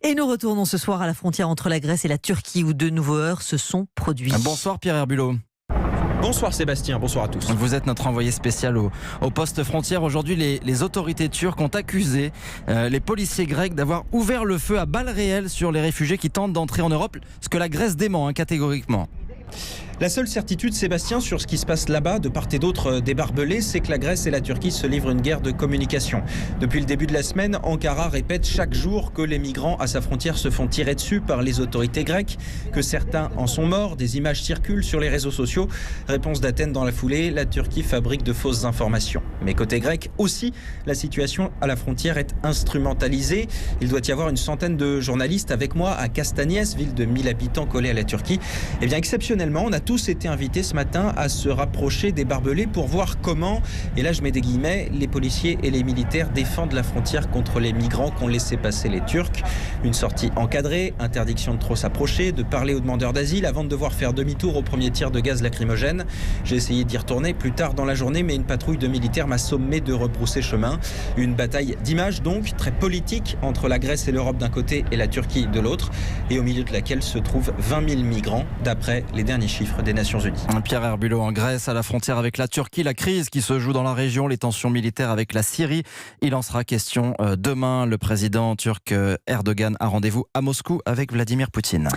Et nous retournons ce soir à la frontière entre la Grèce et la Turquie où de nouveaux heurts se sont produits. Bonsoir Pierre Herbulot. Bonsoir Sébastien, bonsoir à tous. Vous êtes notre envoyé spécial au poste frontière. Aujourd'hui, les autorités turques ont accusé les policiers grecs d'avoir ouvert le feu à balles réelles sur les réfugiés qui tentent d'entrer en Europe, ce que la Grèce dément catégoriquement. La seule certitude, Sébastien, sur ce qui se passe là-bas, de part et d'autre des barbelés, c'est que la Grèce et la Turquie se livrent une guerre de communication. Depuis le début de la semaine, Ankara répète chaque jour que les migrants à sa frontière se font tirer dessus par les autorités grecques, que certains en sont morts, des images circulent sur les réseaux sociaux. Réponse d'Athènes dans la foulée, la Turquie fabrique de fausses informations. Mais côté grec aussi, la situation à la frontière est instrumentalisée. Il doit y avoir une centaine de journalistes avec moi à Castagnes, ville de 1000 habitants collée à la Turquie. Eh bien, exceptionnellement, on a tous été invités ce matin à se rapprocher des barbelés pour voir comment, et là je mets des guillemets, les policiers et les militaires défendent la frontière contre les migrants qu'ont laissé passer les Turcs. Une sortie encadrée, interdiction de trop s'approcher, de parler aux demandeurs d'asile avant de devoir faire demi-tour au premier tir de gaz lacrymogène. J'ai essayé d'y retourner plus tard dans la journée, mais une patrouille de militaires m'a sommé de rebrousser chemin. Une bataille d'images donc, très politique, entre la Grèce et l'Europe d'un côté et la Turquie de l'autre, et au milieu de laquelle se trouvent 20 000 migrants, d'après les derniers chiffres des Nations Unies. Pierre Herbulot en Grèce, à la frontière avec la Turquie, la crise qui se joue dans la région, les tensions militaires avec la Syrie. Il en sera question demain. Le président turc Erdogan a rendez-vous à Moscou avec Vladimir Poutine.